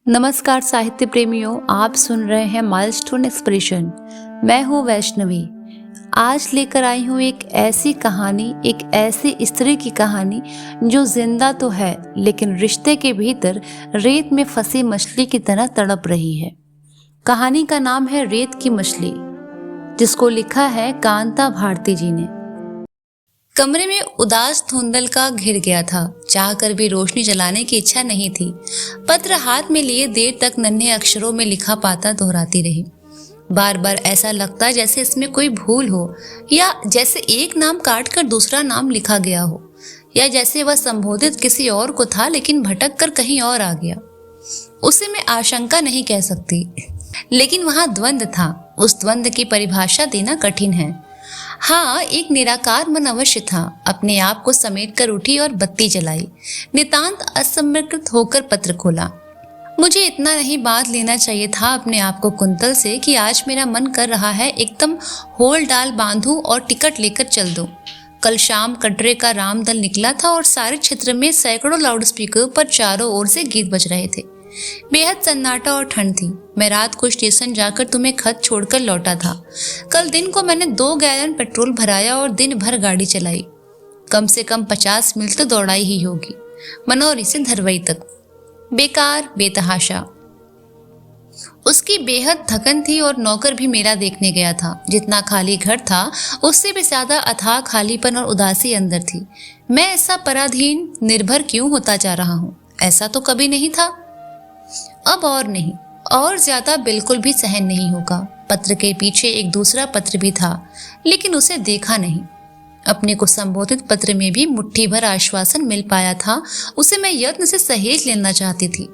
नमस्कार साहित्य प्रेमियों, आप सुन रहे हैं माइलस्टोन एक्सप्रेशन। मैं हूँ वैष्णवी। आज लेकर आई हूँ एक ऐसी कहानी, एक ऐसी स्त्री की कहानी जो जिंदा तो है लेकिन रिश्ते के भीतर रेत में फंसी मछली की तरह तड़प रही है। कहानी का नाम है रेत की मछली, जिसको लिखा है कांता भारती जी ने। कमरे में उदास धुंधल का घिर गया था। चाहकर भी रोशनी जलाने की इच्छा नहीं थी। पत्र हाथ में लिए देर तक नन्हे अक्षरों में लिखा पाता दोहराती रही। बार बार ऐसा लगता जैसे इसमें कोई भूल हो, या जैसे एक नाम काट कर दूसरा नाम लिखा गया हो, या जैसे वह संबोधित किसी और को था लेकिन भटक कर कहीं और आ गया। उसे मैं आशंका नहीं कह सकती, लेकिन वहां द्वंद्व था। उस द्वंद्व की परिभाषा देना कठिन है। हाँ, एक निराकार मन अवश्य था। अपने आप को समेट कर उठी और बत्ती जलाई। नितांत असमर्पित होकर पत्र खोला। मुझे इतना नहीं बात लेना चाहिए था अपने आप को कुंतल से कि आज मेरा मन कर रहा है एकदम होल डाल बांधूं और टिकट लेकर चल दूं। कल शाम कटरे का रामदल निकला था और सारे क्षेत्र में सैकड़ों लाउडस्पीकर पर चारों ओर से गीत बज रहे थे। बेहद सन्नाटा और ठंड थी। मैं रात को स्टेशन जाकर तुम्हें खत छोड़कर लौटा था। कल दिन को मैंने 2 गैलन पेट्रोल भराया और दिन भर गाड़ी चलाई। कम से कम 50 मील तो दौड़ाई ही होगी, मनौरी से धरवई तक। बेकार, बेतहाशा। उसकी बेहद थकन थी और नौकर भी मेरा देखने गया था। जितना खाली घर था उससे भी ज्यादा अथाह खालीपन और उदासी अंदर थी। मैं ऐसा पराधीन निर्भर क्यों होता जा रहा हूँ? ऐसा तो कभी नहीं था। अब और नहीं, और ज्यादा बिल्कुल भी सहन नहीं होगा। पत्र के पीछे एक दूसरा पत्र भी था, लेकिन उसे देखा नहीं। अपने को संबोधित पत्र में भी मुट्ठी भर आश्वासन मिल पाया था। उसे मैं यत्न से सहेज लेना चाहती थी।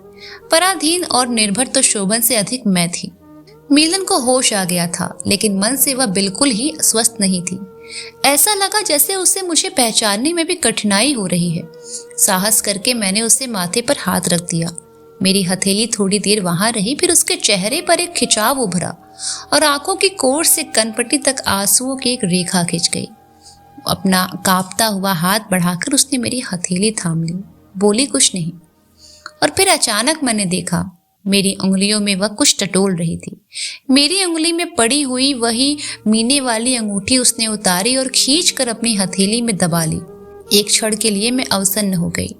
पराधीन और निर्भर तो शोभन से अधिक मैं थी। मिलन को होश आ गया था, लेकिन मन से वह बिल्कुल ही स्वस्थ नहीं थी। ऐसा लगा जैसे उसे मुझे पहचानने में भी कठिनाई हो रही है। साहस करके मैंने उसे माथे पर हाथ रख दिया। मेरी हथेली थोड़ी देर वहां रही, फिर उसके चेहरे पर एक खिंचाव उभरा और आंखों की कोर से कनपट्टी तक आंसुओं की एक रेखा खिंच गई। अपना कांपता हुआ हाथ बढ़ाकर उसने मेरी हथेली थाम ली। बोली कुछ नहीं, और फिर अचानक मैंने देखा मेरी उंगलियों में वह कुछ टटोल रही थी। मेरी उंगली में पड़ी हुई वही मीने वाली अंगूठी उसने उतारी और खींच कर अपनी हथेली में दबा ली। एक क्षण के लिए मैं अवसन्न हो गई।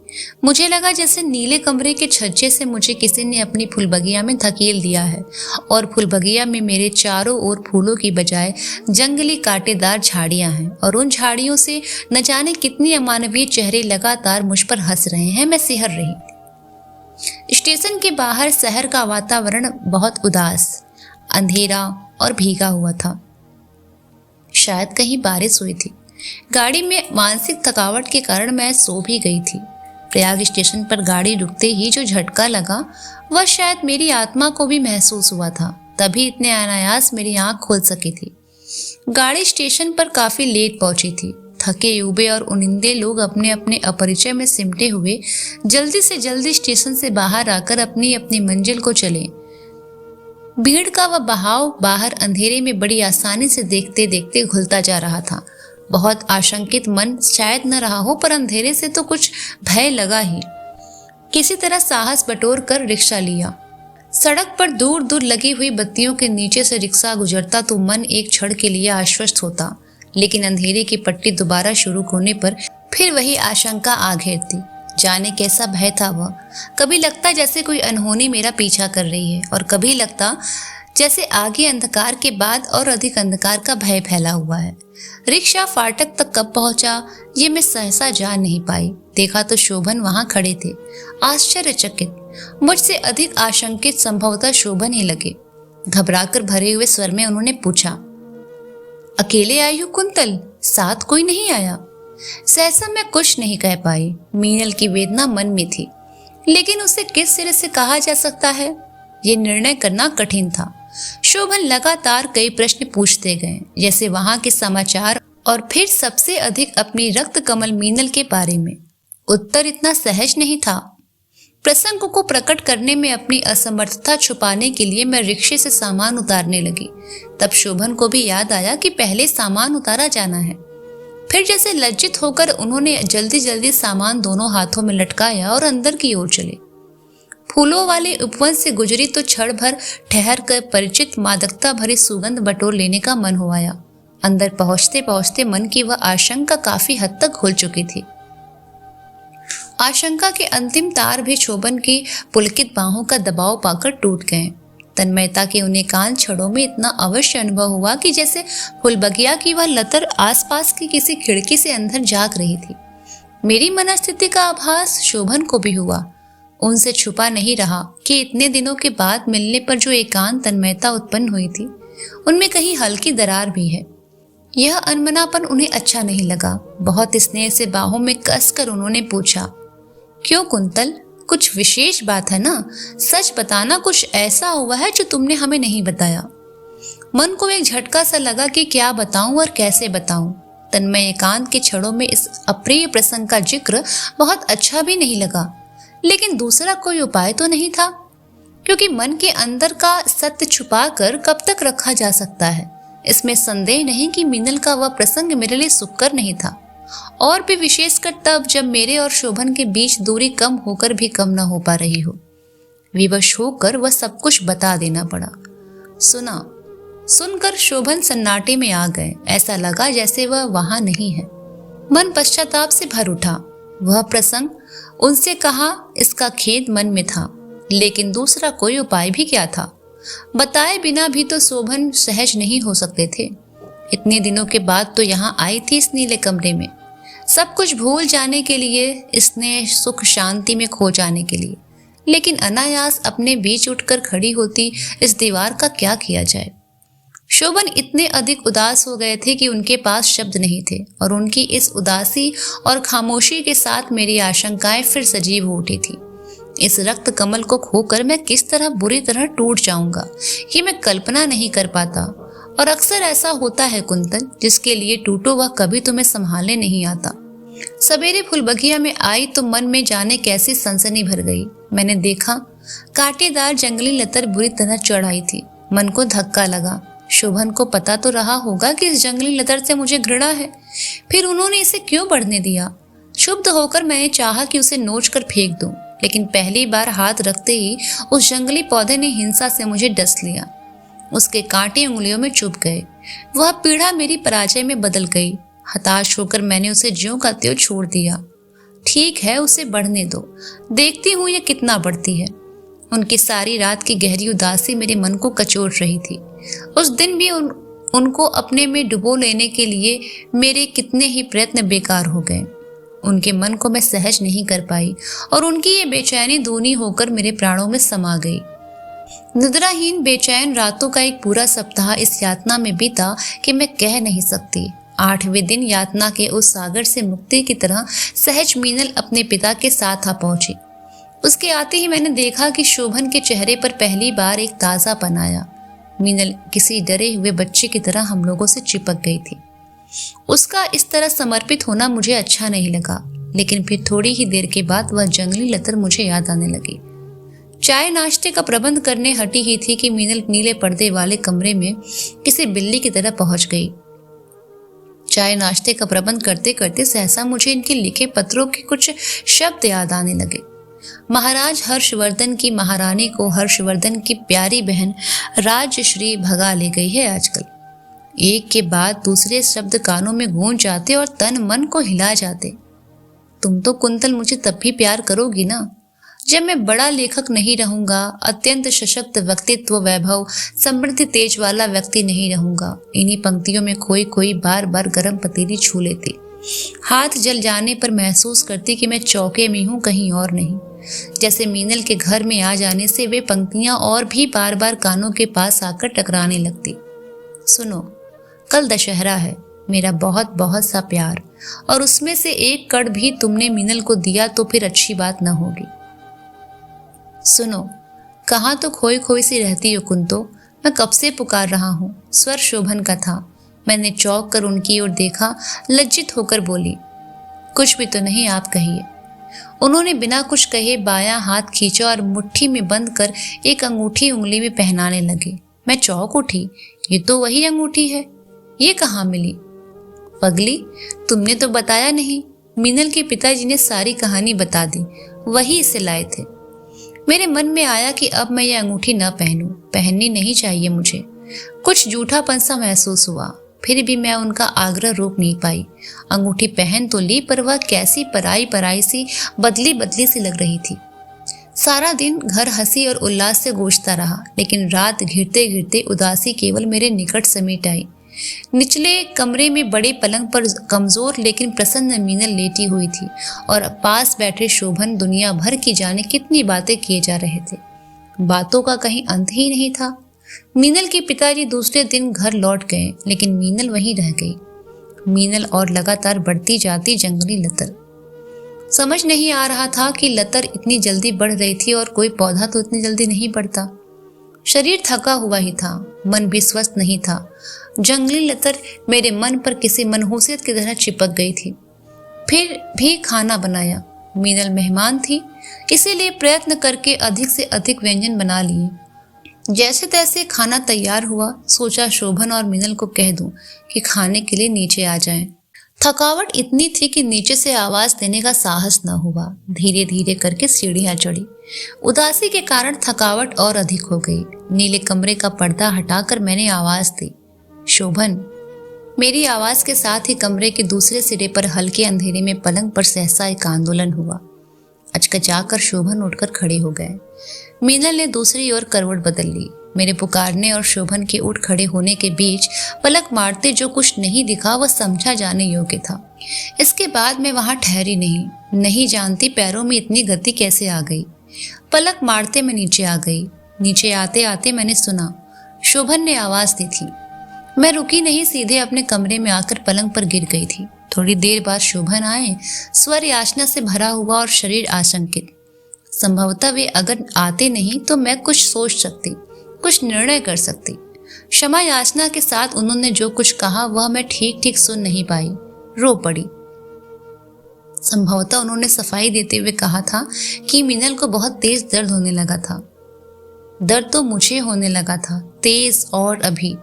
मुझे लगा जैसे नीले कमरे के छज्जे से मुझे किसी ने अपनी फूलबगिया में धकेल दिया है और फूलबगिया में मेरे चारों ओर फूलों की बजाय जंगली कांटेदार झाड़ियां हैं, और उन झाड़ियों से न जाने कितनी अमानवीय चेहरे लगातार मुझ पर हंस रहे हैं। मैं सिहर रही थी। स्टेशन के बाहर शहर का वातावरण बहुत उदास, अंधेरा और भीगा हुआ था। शायद कहीं बारिश हुई थी। गाड़ी में मानसिक थकावट के कारण मैं सो भी गई थी। प्रयाग स्टेशन पर गाड़ी रुकते ही जो झटका लगा वह शायद मेरी आत्मा को भी महसूस हुआ था। तभी इतने अनायास मेरी आंख खोल सकी थी। गाड़ी स्टेशन पर काफी लेट पहुंची थी। थके युवे और उनिंदे लोग अपने अपने अपरिचय में सिमटे हुए जल्दी से जल्दी स्टेशन से बाहर आकर अपनी अपनी मंजिल को चले। भीड़ का वह बहाव बाहर अंधेरे में बड़ी आसानी से देखते देखते घुलता जा रहा था। बहुत आशंकित मन शायद न रहा हो, पर अंधेरे से तो कुछ भय लगा ही। किसी तरह साहस बटोर कर रिक्शा लिया। सड़क पर दूर दूर लगी हुई बत्तियों के नीचे से रिक्शा गुजरता तो मन एक क्षण के लिए आश्वस्त होता, लेकिन अंधेरे की पट्टी दोबारा शुरू होने पर फिर वही आशंका आ घेरती। जाने कैसा भय था वह। कभी लगता जैसे कोई अनहोनी मेरा पीछा कर रही है, और कभी लगता जैसे आगे अंधकार के बाद और अधिक अंधकार का भय फैला हुआ है। रिक्शा फाटक तक कब पहुंचा ये मैं सहसा जान नहीं पाई। देखा तो शोभन वहां खड़े थे, आश्चर्यचकित। मुझसे अधिक आशंकित संभवतः शोभन ही लगे। घबराकर भरे हुए स्वर में उन्होंने पूछा, अकेले आई हो कुंतल? साथ कोई नहीं आया? सहसा मैं कुछ नहीं कह पाई। मीनल की वेदना मन में थी, लेकिन उसे किस सिरे से कहा जा सकता है ये निर्णय करना कठिन था। शोभन लगातार कई प्रश्न पूछते गए, जैसे वहां के समाचार और फिर सबसे अधिक अपनी रक्त कमल मीनल के बारे में। उत्तर इतना सहज नहीं था। प्रसंग को प्रकट करने में अपनी असमर्थता छुपाने के लिए मैं रिक्शे से सामान उतारने लगी। तब शोभन को भी याद आया कि पहले सामान उतारा जाना है। फिर जैसे लज्जित होकर उन्होंने जल्दी जल्दी सामान दोनों हाथों में लटकाया और अंदर की ओर चले। फूलों वाले उपवन से गुजरी तो क्षण भर ठहर कर परिचित मादकता भरी सुगंध बटोर लेने का मन हो आया। अंदर पहुंचते पहुंचते मन की वह आशंका काफी हद तक खुल चुकी थी। आशंका के अंतिम तार भी शोभन की पुलकित बाहों का दबाव पाकर टूट गए। तन्मयता के उन एकांत क्षणों में इतना अवश्य अनुभव हुआ कि जैसे फुलबगिया की वह लतर आसपास की किसी खिड़की से अंदर झांक रही थी। मेरी मनस्थिति का आभास शोभन को भी हुआ। उनसे छुपा नहीं रहा कि इतने दिनों के बाद मिलने पर जो एकांत तन्मयता उत्पन्न हुई थी उनमें कहीं हल्की दरार भी है। यह अनमनापन उन्हें अच्छा नहीं लगा। बहुत स्नेह से बाहों में कसकर उन्होंने पूछा, क्यों कुंतल, कुछ विशेष बात है ना? सच बताना, कुछ ऐसा हुआ है जो तुमने हमें नहीं बताया। मन को एक झटका सा लगा कि क्या बताऊं और कैसे बताऊं। तन्मय एकांत के क्षणों में इस अप्रिय प्रसंग का जिक्र बहुत अच्छा भी नहीं लगा, लेकिन दूसरा कोई उपाय तो नहीं था, क्योंकि मन के अंदर का सत्य छुपाकर कब तक रखा जा सकता है। इसमें संदेह नहीं कि मीनल का वह प्रसंग मेरे लिए सुखकर नहीं था, और भी विशेषकर तब जब मेरे और शोभन के बीच दूरी कम होकर भी कम न हो पा रही हो। विवश होकर वह सब कुछ बता देना पड़ा। सुनकर शोभन सन्नाटे में आ गए। ऐसा लगा जैसे वह वहां नहीं है। मन पश्चाताप से भर उठा। वह प्रसंग उनसे कहा इसका खेद मन में था, लेकिन दूसरा कोई उपाय भी क्या था? बताए बिना भी तो शोभन सहज नहीं हो सकते थे। इतने दिनों के बाद तो यहाँ आई थी इस नीले कमरे में, सब कुछ भूल जाने के लिए, स्नेह सुख शांति में खो जाने के लिए, लेकिन अनायास अपने बीच उठकर खड़ी होती इस दीवार का क्या किया जाए। शोभन इतने अधिक उदास हो गए थे कि उनके पास शब्द नहीं थे, और उनकी इस उदासी और खामोशी के साथ मेरी आशंकाएं फिर सजीव हो उठी थी। इस रक्त कमल को खोकर मैं किस तरह बुरी तरह टूट जाऊंगा ये मैं कल्पना नहीं कर पाता। और अक्सर ऐसा होता है कुंतल, जिसके लिए टूटो वह कभी तुम्हें संभालने नहीं आता। सवेरे फुलबगिया में आई तो मन में जाने कैसी सनसनी भर गई। मैंने देखा कांटेदार जंगली लतर बुरी तरह चढ़ाई थी। मन को धक्का लगा। शोभन को पता तो रहा होगा कि इस जंगली लतर से मुझे घृणा है, फिर उन्होंने इसे क्यों बढ़ने दिया? क्षुब्ध होकर मैंने चाहा कि उसे नोच कर फेंक दूं, लेकिन पहली बार हाथ रखते ही उस जंगली पौधे ने हिंसा से मुझे डस लिया। उसके कांटे उंगलियों में चुभ गए। वह पीड़ा मेरी पराजय में बदल गई। हताश होकर मैंने उसे ज्यों का त्यों छोड़ दिया। ठीक है, उसे बढ़ने दो, देखती हूँ ये कितना बढ़ती है। उनकी सारी रात की गहरी उदासी मेरे मन को कचोट रही थी। उस दिन भी उनको अपने में डुबो लेने के लिए मेरे कितने ही प्रयत्न बेकार हो गए। उनके मन को मैं सहज नहीं कर पाई, और उनकी ये बेचैनी दूनी होकर मेरे प्राणों में समा गई। निद्राहीन बेचैन रातों का एक पूरा सप्ताह इस यातना में बीता कि मैं कह नहीं सकती। 8वें दिन यातना के उस सागर से मुक्ति की तरह सहज मीनल अपने पिता के साथ आ पहुंची। उसके आते ही मैंने देखा कि शोभन के चेहरे पर पहली बार एक ताज़ापन आया। मीनल किसी डरे हुए बच्चे की तरह हम लोगों से चिपक गई थी। उसका इस तरह समर्पित होना मुझे अच्छा नहीं लगा, लेकिन फिर थोड़ी ही देर के बाद वह जंगली लतर मुझे याद आने लगी। चाय नाश्ते का प्रबंध करने हटी ही थी कि मीनल नीले पर्दे वाले कमरे में किसी बिल्ली की तरह पहुंच गई। चाय नाश्ते का प्रबंध करते करते सहसा मुझे इनके लिखे पत्रों के कुछ शब्द याद आने लगे। महाराज हर्षवर्धन की महारानी को हर्षवर्धन की प्यारी बहन राजश्री भगा ले गई है आजकल। एक के बाद दूसरे शब्द कानों में गूंज जाते और तन मन को हिला जाते। तुम तो कुंतल मुझे तब भी प्यार करोगी ना, जब मैं बड़ा लेखक नहीं रहूंगा, अत्यंत सशक्त व्यक्तित्व, वैभव, समृद्धि, तेज वाला व्यक्ति नहीं रहूंगा। इन्हीं पंक्तियों में खोई खोई बार बार गर्म पतीली छू लेती। हाथ जल जाने पर महसूस करती कि मैं चौके में हूं, कहीं और नहीं। जैसे मीनल के घर में आ जाने से वे पंक्तियां और भी बार बार कानों के पास आकर टकराने लगती। सुनो, कल दशहरा है, मेरा बहुत बहुत सा प्यार, और उसमें से एक कड़ भी तुमने मीनल को दिया तो फिर अच्छी बात न होगी। सुनो, कहाँ तो खोई खोई सी रहती हो कुंतो, मैं कब से पुकार रहा हूँ। स्वर शोभन का था। मैंने चौंक कर उनकी ओर देखा, लज्जित होकर बोली, कुछ भी तो नहीं, आप कहिए। उन्होंने बिना कुछ कहे बायां हाथ खींचा और मुट्ठी में बंद कर एक अंगूठी उंगली में पहनाने लगे। मैं चौंक उठी, ये तो वही अंगूठी है, ये कहाँ मिली? पगली, तुमने तो बताया नहीं। मीनल के पिताजी ने सारी कहानी बता दी, वही इसे लाए थे। मेरे मन में आया कि अब मैं ये अंगूठी न पहनूं, पहननी नहीं चाहिए मुझे। कुछ जूठापन सा महसूस हुआ, फिर भी मैं उनका आग्रह रोक नहीं पाई। अंगूठी पहन तो ली, पर वह कैसी पराई पराई सी, बदली बदली सी लग रही थी। सारा दिन घर हंसी और उल्लास से गूंजता रहा, लेकिन रात घिरते घिरते उदासी केवल मेरे निकट समीट आई। निचले कमरे में बड़े पलंग पर कमजोर लेकिन प्रसन्न मीनल लेटी हुई थी और पास बैठे शोभन दुनिया भर की जाने कितनी बातें किए जा रहे थे। बातों का कहीं अंत ही नहीं था। मीनल के पिताजी दूसरे दिन घर लौट गए, लेकिन मीनल वहीं रह गई। मीनल और लगातार बढ़ती जाती जंगली लतर। समझ नहीं आ रहा था कि लतर इतनी जल्दी बढ़ रही थी और कोई पौधा तो इतनी जल्दी नहीं बढ़ता। शरीर थका हुआ ही था, मन भी स्वस्थ नहीं था। जंगली लतर मेरे मन पर किसी मनहूसियत की तरह चिपक गई थी। फिर भी खाना बनाया। मीनल मेहमान थी, इसीलिए प्रयत्न करके अधिक से अधिक व्यंजन बना लिए। जैसे तैसे खाना तैयार हुआ। सोचा शोभन और मीनल को कह दूं कि खाने के लिए नीचे आ जाएं। थकावट इतनी थी कि नीचे से आवाज देने का साहस न हुआ। धीरे धीरे करके सीढ़ियां चढ़ी। उदासी के कारण थकावट और अधिक हो गई। नीले कमरे का पर्दा हटाकर मैंने आवाज दी, शोभन। मेरी आवाज के साथ ही कमरे के दूसरे सिरे पर हल्के अंधेरे में पलंग पर सहसा एक आंदोलन हुआ। अचकचाकर शोभन उठकर खड़े हो गए। मीनल ने दूसरी ओर करवट बदल ली। मेरे पुकारने और शोभन के उठ खड़े होने के बीच पलक मारते जो कुछ नहीं दिखा वह समझा जाने योग्य था। इसके बाद मैं वहां ठहरी नहीं जानती पैरों में इतनी गति कैसे आ गई। पलक मारते मैं नीचे आ गई। नीचे आते आते मैंने सुना, शोभन ने आवाज दी थी। मैं रुकी नहीं, सीधे अपने कमरे में आकर पलंग पर गिर गई थी। थोड़ी देर बाद शोभन आए, स्वर याचना से भरा हुआ और शरीर आशंकित। संभवतः वे अगर आते नहीं तो मैं कुछ सोच सकती, कुछ निर्णय कर सकती। क्षमा याचना के साथ उन्होंने जो कुछ कहा वह मैं ठीक ठीक सुन नहीं पाई। रो पड़ी। संभवतः उन्होंने सफाई देते हुए कहा था कि मीनल को बहुत तेज दर्द होने लगा था। दर्द तो मुझे होने लगा था, तेज और अभी।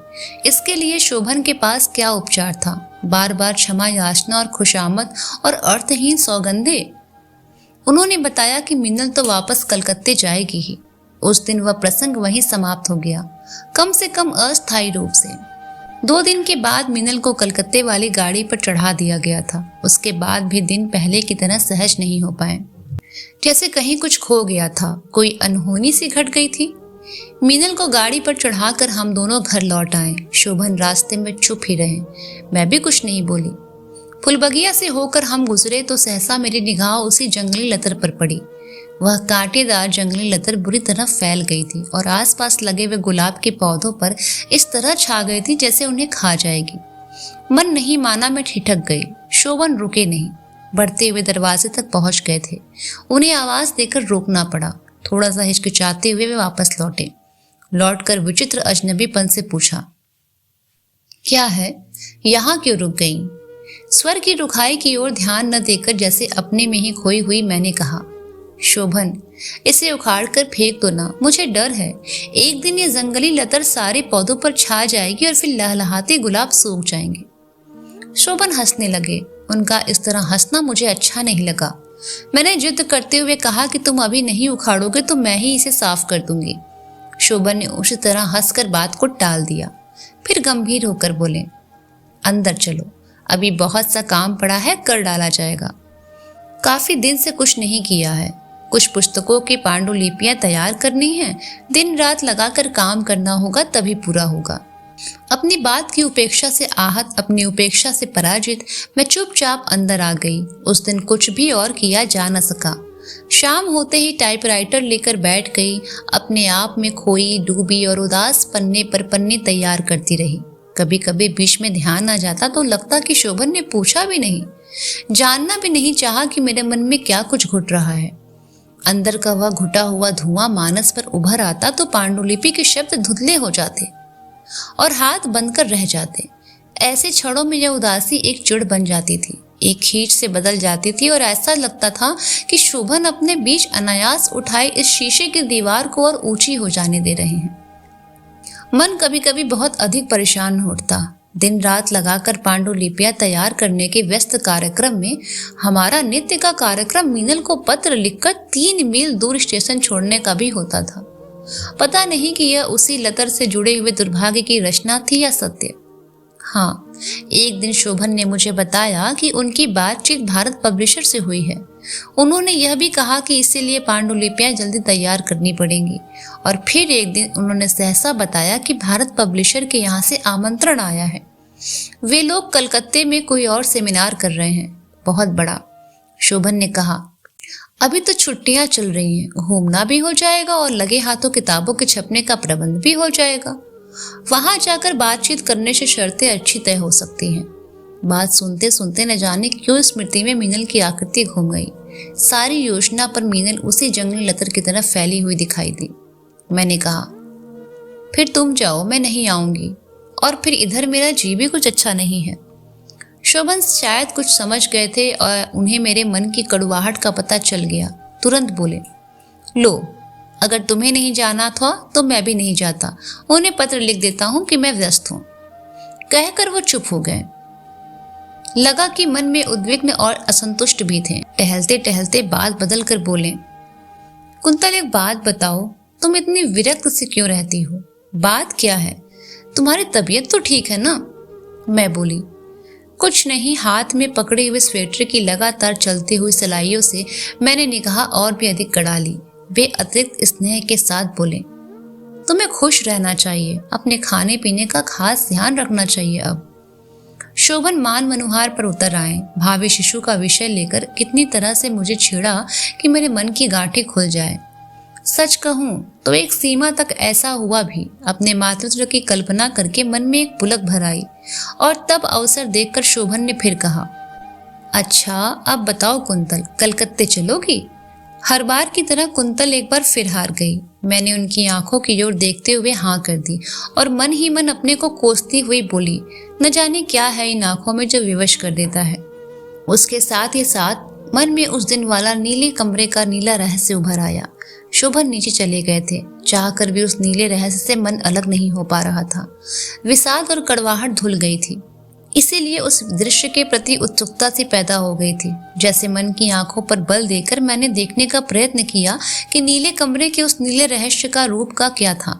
इसके लिए शोभन के पास क्या उपचार था? बार बार क्षमा याचना और खुशामद और अर्थहीन सौगंधे। उन्होंने बताया कि मीनल तो वापस कलकत्ते जाएगी ही। उस दिन वह प्रसंग वहीं समाप्त हो गया, कम से कम अस्थायी रूप से। 2 दिन के बाद मीनल को कलकत्ते वाली गाड़ी पर चढ़ा दिया गया था। उसके बाद भी दिन पहले की तरह सहज नहीं हो पाए, जैसे कहीं कुछ खो गया था, कोई अनहोनी सी घट गई थी। मीनल को गाड़ी पर चढ़ाकर हम दोनों घर लौट आए। शोभन रास्ते में चुप ही रहे। मैं भी कुछ नहीं बोली। फुलबगिया से होकर हम गुजरे तो सहसा मेरी निगाह उसी जंगली लतर पर पड़ी। वह कांटेदार जंगली लतर बुरी तरह फैल गई थी और आसपास लगे हुए गुलाब के पौधों पर इस तरह छा गई थी जैसे उन्हें खा जाएगी। मन नहीं माना, मैं ठिठक गई। शोभन रुके नहीं, बढ़ते हुए दरवाजे तक पहुंच गए थे। उन्हें आवाज देकर रोकना पड़ा। थोड़ा सा हिचकिचाते हुए वे वापस लौटे। लौटकर विचित्र अजनबीपन से पूछा, क्या है, यहाँ क्यों रुक गई? स्वर की रुखाई की ओर ध्यान न देकर जैसे अपने में ही खोई हुई मैंने कहा, शोभन, इसे उखाड़ कर फेंक दो ना, मुझे डर है। एक दिन ये जंगली लतर सारे पौधों पर छा जाएगी और फिर लहलहाते गुलाब सूख जाएंगे। शोभन हंसने लगे। उनका इस तरह हंसना मुझे अच्छा नहीं लगा। मैंने जिद करते हुए कहा कि तुम अभी नहीं उखाड़ोगे तो मैं ही इसे साफ कर दूंगी। शोभन ने उसी तरह हंसकर बात को टाल दिया। फिर गंभीर होकर बोले, अंदर चलो, अभी बहुत सा काम पड़ा है, कर डाला जाएगा। काफी दिन से कुछ नहीं किया है। कुछ पुस्तकों की पांडुलिपियां तैयार करनी है। दिन रात लगाकर काम करना होगा, तभी पूरा होगा। अपनी बात की उपेक्षा से आहत, अपनी उपेक्षा से पराजित, मैं चुपचाप अंदर आ गई। उस दिन कुछ भी और किया जा न सका। शाम होते ही टाइपराइटर लेकर बैठ गई। अपने आप में खोई, डूबी और उदास पन्ने पर पन्ने तैयार करती रही। कभी कभी बीच में ध्यान आ जाता तो लगता कि शोभन ने पूछा भी नहीं, जानना भी नहीं चाहा कि मेरे मन में क्या कुछ घुट रहा है। अंदर का वह घुटा हुआ धुआं मानस पर उभर आता तो पांडुलिपि के शब्द धुंधले हो जाते और हाथ बंद कर रह जाते। ऐसे क्षणों में यह उदासी एक चिढ़ बन जाती थी, एक खींच से बदल जाती थी और ऐसा लगता था कि शोभन अपने बीच अनायास उठाए इस शीशे की दीवार को और ऊंची हो जाने दे रहे हैं। मन कभी कभी बहुत अधिक परेशान उठता। दिन रात लगाकर पांडुलिपियां तैयार करने के व्यस्त कार्यक्रम में हमारा नित्य का कार्यक्रम मीनल को पत्र लिखकर 3 मील दूर स्टेशन छोड़ने का भी होता था। पता नहीं कि यह उसी लतर से जुड़े हुए दुर्भाग्य की रचना थी या सत्य। हाँ, एक दिन शोभन ने मुझे बताया कि उनकी बातचीत भारत पब्लिशर से हुई है। उन्होंने यह भी कहा कि इसीलिए पांडुलिपियां जल्दी तैयार करनी पड़ेंगी। और फिर एक दिन उन्होंने सहसा बताया कि भारत पब्लिशर के यहाँ से आमंत्रण आया है। वे लोग कलकत्ते में कोई और सेमिनार कर रहे हैं, बहुत बड़ा। शोभन ने कहा, अभी तो छुट्टियां चल रही हैं, घूमना भी हो जाएगा और लगे हाथों किताबों के छपने का प्रबंध भी हो जाएगा। वहां जाकर बातचीत करने से शर्तें अच्छी तय हो सकती हैं। बात सुनते सुनते न जाने क्यों स्मृति में मीनल की आकृति घूम गई। सारी योजना पर मीनल उसी जंगली लतर की तरफ फैली हुई दिखाई दी। मैंने कहा, फिर तुम जाओ, मैं नहीं आऊंगी, और फिर इधर मेरा जी भी कुछ अच्छा नहीं है। शोभन शायद कुछ समझ गए थे और उन्हें मेरे मन की कड़वाहट का पता चल गया। तुरंत बोले, लो, अगर तुम्हें नहीं जाना था तो मैं भी नहीं जाता। उन्हें पत्र लिख देता हूं कि मैं व्यस्त हूं। कहकर वो चुप हो गए। लगा कि मन में उद्विग्न और असंतुष्ट भी थे। टहलते टहलते बात बदल कर बोले, कुंतल, एक बात बताओ, तुम इतनी विरक्त से क्यों रहती हो? बात क्या है? तुम्हारी तबीयत तो ठीक है ना? मैं बोली, कुछ नहीं। हाथ में पकड़े हुए स्वेटर की लगातार चलती हुई सिलाइयों से मैंने निगाह और भी अधिक गड़ा ली। वे अतिरिक्त स्नेह के साथ बोले, तुम्हें खुश रहना चाहिए, अपने खाने पीने का खास ध्यान रखना चाहिए। अब शोभन मान मनोहार पर उतर आए। भावी शिशु का विषय लेकर कितनी तरह से मुझे छेड़ा कि मेरे मन की गांठें खुल जाए। सच कहूं तो एक सीमा तक ऐसा हुआ भी। अपने मातृत्व की कल्पना करके मन में एक पुलक भर आई। और तब अवसर देखकर शोभन ने फिर कहा, अच्छा, अब बताओ कुंतल, कलकत्ते चलोगी? हर बार की तरह कुंतल एक बार फिर हार गई। मैंने उनकी आंखों की ओर देखते हुए हाँ कर दी और मन ही मन अपने को कोसती हुई बोली, न जाने क्या है इन आंखों में जो विवश कर देता है। उसके साथ ही साथ मन में उस दिन वाला नीले कमरे का नीला रहस्य उभर आया। शोभन नीचे चले गए थे। चाहकर भी उस नीले रहस्य से मन अलग नहीं हो पा रहा था। विषाद और कड़वाहट धुल गई थी। इसीलिए उस दृश्य के प्रति उत्सुकता सी पैदा हो गई थी। जैसे मन की आंखों पर बल देकर मैंने देखने का प्रयत्न किया कि नीले कमरे के उस नीले रहस्य का रूप का क्या था।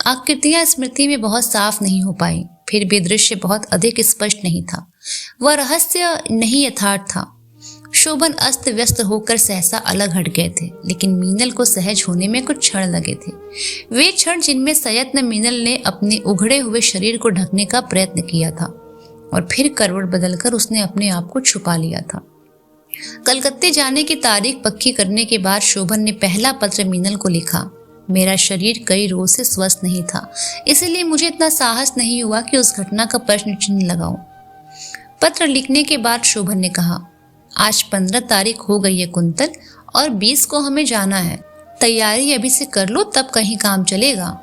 आकृतियां स्मृति में बहुत साफ नहीं हो पाई, फिर भी दृश्य बहुत अधिक स्पष्ट नहीं था। वह रहस्य नहीं यथार्थ था। शोभन अस्त व्यस्त होकर सहसा अलग हट गए थे, लेकिन मीनल को सहज होने में कुछ क्षण लगे थे। वे क्षण जिनमें सयत्न मीनल ने अपने उघड़े हुए शरीर को ढकने का प्रयत्न किया था और फिर करवट बदलकर उसने अपने आप को छुपा लिया था। कलकत्ते जाने की तारीख पक्की करने के बाद शोभन ने पहला पत्र मीनल को लिखा। मेरा शरीर कई रोज से स्वस्थ नहीं था, इसलिए मुझे इतना साहस नहीं हुआ कि उस घटना का प्रश्न चिन्ह लगाऊं। पत्र लिखने के बाद शोभन ने कहा, आज 15 तारीख हो गई है कुंतल, और 20 को हमें जाना है। तैयारी अभी से कर लो, तब कहीं काम चलेगा।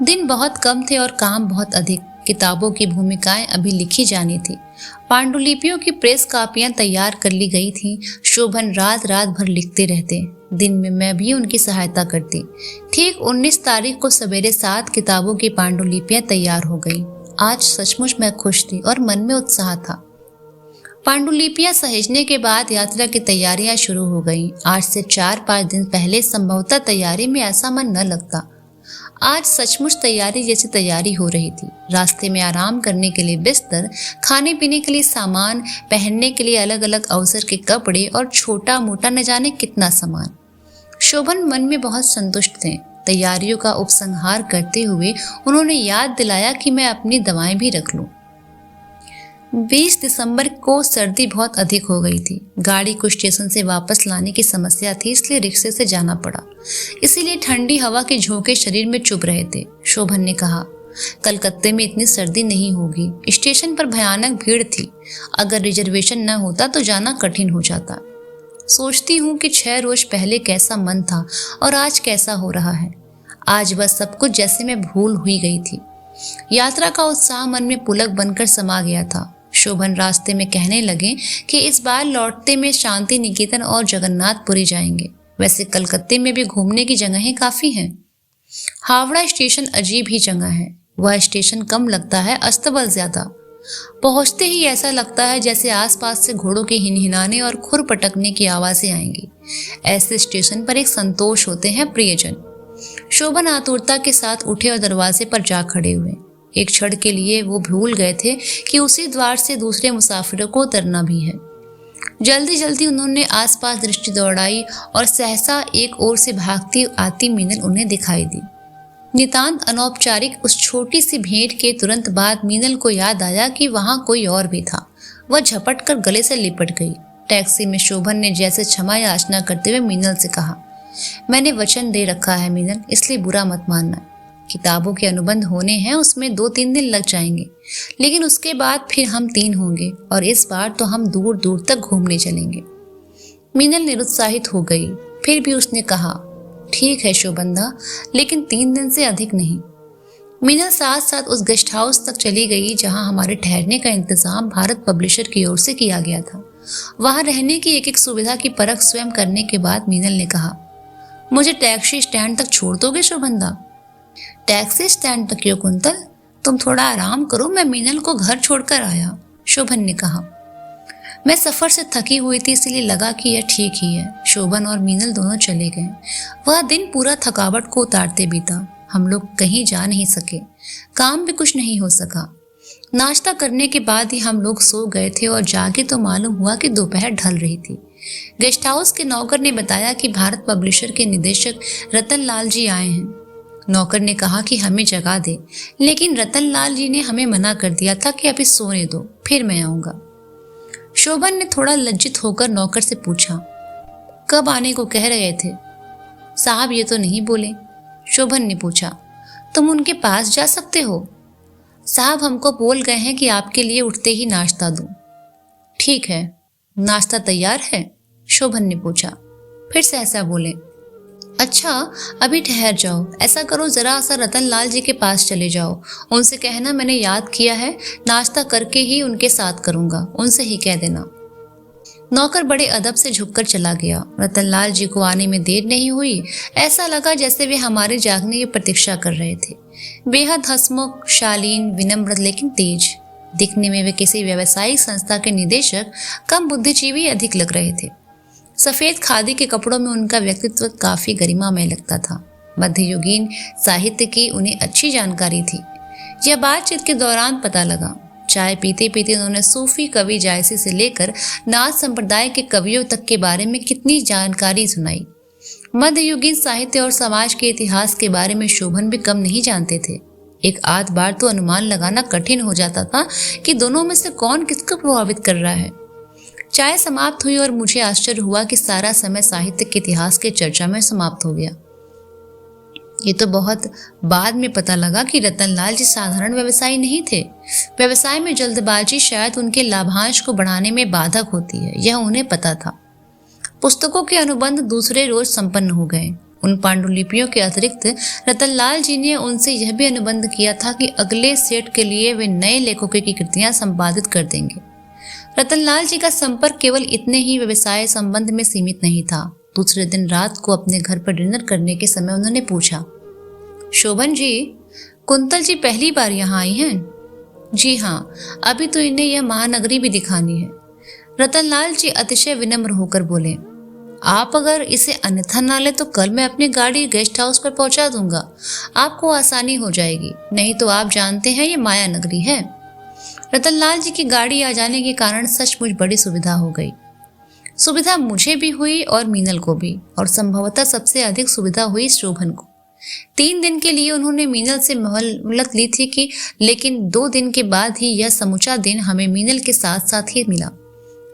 दिन बहुत कम थे और काम बहुत अधिक। किताबों की भूमिकाएं अभी लिखी जानी थी। पांडुलिपियों की प्रेस कापियां तैयार कर ली गई थीं। शोभन रात रात भर लिखते रहते। दिन में मैं भी उनकी सहायता करती। ठीक 19 तारीख को सवेरे 7 किताबों की पांडुलिपियां तैयार हो गई। आज सचमुच मैं खुश थी और मन में उत्साह था। पांडुलिपियां सहेजने के बाद यात्रा की तैयारियां शुरू हो गईं। आज से 4-5 दिन पहले संभवतः तैयारी में ऐसा मन न लगता। आज सचमुच तैयारी जैसी तैयारी हो रही थी। रास्ते में आराम करने के लिए बिस्तर, खाने पीने के लिए सामान, पहनने के लिए अलग अलग अवसर के कपड़े और छोटा मोटा न जाने कितना सामान। शोभन मन में बहुत संतुष्ट थे। तैयारियों का उपसंहार करते हुए उन्होंने याद दिलाया कि मैं अपनी दवाएं भी रख लूं। 20 दिसंबर को सर्दी बहुत अधिक हो गई थी। गाड़ी को स्टेशन से वापस लाने की समस्या थी, इसलिए रिक्शे से जाना पड़ा। इसीलिए ठंडी हवा के झोंके शरीर में चुभ रहे थे। शोभन ने कहा, कलकत्ते में इतनी सर्दी नहीं होगी। स्टेशन पर भयानक भीड़ थी। अगर रिजर्वेशन न होता तो जाना कठिन हो जाता। सोचती हूँ कि 6 रोज पहले कैसा मन था और आज कैसा हो रहा है। आज बस सब कुछ जैसे मैं भूल हुई गई थी। यात्रा का उत्साह मन में पुलक बनकर समा गया था। शोभन रास्ते में कहने लगे कि इस बार लौटते में शांति निकेतन और जगन्नाथपुरी जाएंगे। वैसे कलकत्ते में भी घूमने की जगहें काफी हैं। हावड़ा स्टेशन अजीब ही जगह है। वह स्टेशन कम लगता है, अस्तबल ज्यादा। पहुंचते ही ऐसा लगता है जैसे आसपास से घोड़ों के हिनहिनाने और खुर पटकने की आवाजें आएंगी। ऐसे स्टेशन पर एक संतोष होते हैं प्रियजन। शोभन आतुरता के साथ उठे और दरवाजे पर जा खड़े हुए। एक क्षण के लिए वो भूल गए थे कि उसी द्वार से दूसरे मुसाफिरों को उतरना भी है। जल्दी जल्दी उन्होंने आसपास दृष्टि दौड़ाई और सहसा एक ओर से भागती आती मीनल उन्हें दिखाई दी। नितांत अनौपचारिक उस छोटी सी भेंट के तुरंत बाद मीनल को याद आया कि वहां कोई और भी था। वह झपट कर गले से लिपट गई। टैक्सी में शोभन ने जैसे क्षमा याचना करते हुए मीनल से कहा, मैंने वचन दे रखा है मीनल, इसलिए बुरा मत मानना। किताबों के अनुबंध होने हैं, उसमें 2-3 दिन लग जाएंगे, लेकिन उसके बाद फिर हम 3 होंगे और इस बार तो हम दूर दूर तक घूमने चलेंगे। मीनल निरुत्साहित हो गई। फिर भी उसने कहा, ठीक है शोभनदा, लेकिन 3 दिन से अधिक नहीं। मीनल साथ साथ उस गेस्ट हाउस तक चली गई जहां हमारे ठहरने का इंतजाम भारत पब्लिशर की ओर से किया गया था। वहां रहने की एक एक सुविधा की परख स्वयं करने के बाद मीनल ने कहा, मुझे टैक्सी स्टैंड तक छोड़ दोगे शोभनदा? टैक्सी स्टैंड तक क्यों कुंतल? तुम थोड़ा आराम करो, मैं मीनल को घर छोड़कर आया, शोभन ने कहा। मैं सफर से थकी हुई थी, इसलिए लगा कि यह ठीक ही है। शोभन और मीनल दोनों चले गए। वह दिन पूरा थकावट को उतारते बीता। हम लोग कहीं जा नहीं सके, काम भी कुछ नहीं हो सका। नाश्ता करने के बाद ही हम लोग सो गए थे और जागे तो मालूम हुआ कि दोपहर ढल रही थी। गेस्ट हाउस के नौकर ने बताया कि भारत पब्लिशर के निदेशक रतन लाल जी आए हैं। नौकर ने कहा कि हमें जगा दे, लेकिन रतन लाल जी ने हमें मना कर दिया था कि अभी सोने दो, फिर मैं आऊंगा। शोभन ने थोड़ा लज्जित होकर नौकर से पूछा, कब आने को कह रहे थे? साहब ये तो नहीं बोले। शोभन ने पूछा, तुम उनके पास जा सकते हो? साहब हमको बोल गए हैं कि आपके लिए उठते ही नाश्ता दूं। ठीक है, नाश्ता तैयार है? शोभन ने पूछा। फिर सहसा बोले, अच्छा अभी ठहर जाओ, ऐसा करो जरा सा रतन लाल जी के पास चले जाओ, उनसे कहना मैंने याद किया है, नाश्ता करके ही उनके साथ करूंगा, उनसे ही कह देना। नौकर बड़े अदब से झुककर चला गया। रतन लाल जी को आने में देर नहीं हुई। ऐसा लगा जैसे वे हमारे जागने की प्रतीक्षा कर रहे थे। बेहद हंसमुख, शालीन, विनम्र लेकिन तेज। दिखने में वे किसी व्यावसायिक संस्था के निदेशक कम बुद्धिजीवी अधिक लग रहे थे। सफेद खादी के कपड़ों में उनका व्यक्तित्व काफी गरिमामय लगता था। मध्ययुगीन साहित्य की उन्हें अच्छी जानकारी थी। यह बातचीत के दौरान पता लगा। चाय पीते पीते उन्होंने सूफी कवि जायसी से लेकर नाथ संप्रदाय के कवियों तक के बारे में कितनी जानकारी सुनाई। मध्ययुगीन साहित्य और समाज के इतिहास के बारे में शोभन भी कम नहीं जानते थे। एक आध बार तो अनुमान लगाना कठिन हो जाता था कि दोनों में से कौन किसको प्रभावित कर रहा है। चाय समाप्त हुई और मुझे आश्चर्य हुआ कि सारा समय साहित्य के इतिहास के चर्चा में समाप्त हो गया। ये तो बहुत बाद में पता लगा कि रतन लाल जी साधारण व्यवसायी नहीं थे। व्यवसाय में जल्दबाजी शायद उनके लाभांश को बढ़ाने में बाधक होती है, यह उन्हें पता था। पुस्तकों के अनुबंध दूसरे रोज संपन्न हो गए। उन पांडुलिपियों के अतिरिक्त रतन लाल जी ने उनसे यह भी अनुबंध किया था कि अगले सेट के लिए वे नए लेखकों की कृतियां संपादित कर देंगे। रतन लाल जी का संपर्क केवल इतने ही व्यवसाय संबंध में सीमित नहीं था। दूसरे दिन रात को अपने घर पर डिनर करने के समय उन्होंने पूछा, शोभन जी, कुंतल जी पहली बार यहाँ आई हैं? जी हाँ, अभी तो इन्हें यह महानगरी भी दिखानी है। रतन लाल जी अतिशय विनम्र होकर बोले, आप अगर इसे अन्यथा ना ले तो कल मैं अपनी गाड़ी गेस्ट हाउस पर पहुंचा दूंगा, आपको आसानी हो जाएगी। नहीं तो आप जानते हैं ये माया नगरी है। रतन लाल जी की गाड़ी आ जाने के कारण सचमुच बड़ी सुविधा हो गई। सुविधा मुझे भी हुई और मीनल को भी, और संभवतः सबसे अधिक सुविधा हुई शोभन को। 3 दिन के लिए उन्होंने मीनल से मोहलत ली थी कि लेकिन 2 दिन के बाद ही यह समूचा दिन हमें मीनल के साथ साथ ही मिला।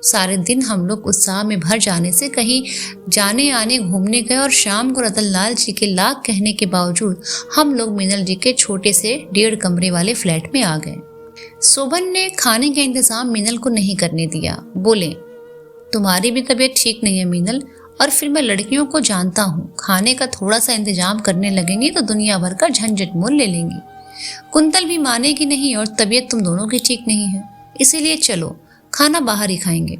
सारे दिन हम लोग उत्साह में भर जाने से कहीं जाने आने घूमने गए और शाम को रतन लाल जी के लाख कहने के बावजूद हम लोग मीनल जी के छोटे से 1.5 कमरे वाले फ्लैट में आ गए। शोभन ने खाने का इंतजाम मीनल को नहीं करने दिया। बोले, तुम्हारी भी तबीयत ठीक नहीं है मीनल, और फिर मैं लड़कियों को जानता हूँ, खाने का थोड़ा सा इंतजाम करने लगेंगी तो दुनिया भर का झंझट मोल ले लेंगी। कुंतल भी मानेगी नहीं और तबीयत तुम दोनों की ठीक नहीं है, इसीलिए चलो खाना बाहर ही खाएंगे।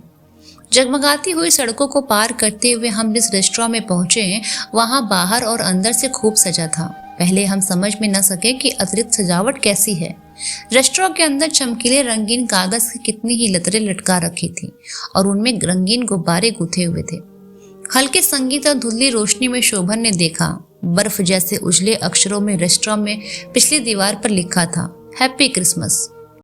जगमगाती हुई सड़कों को पार करते हुए हम जिस रेस्टोरेंट में पहुंचे वहां बाहर और अंदर से खूब सजा था। पहले हम समझ में न सके कि अतिरिक्त सजावट कैसी है। रेस्टोरेंट के अंदर चमकीले रंगीन कागज की कितनी ही लतरें लटका रखी थी और उनमें रंगीन गुब्बारे गूंथे हुए थे। हल्के संगीत और धुंधली रोशनी में शोभन ने देखा, बर्फ जैसे उजले अक्षरों में रेस्टोरेंट में पिछली दीवार पर लिखा था, हैप्पी क्रिसमस।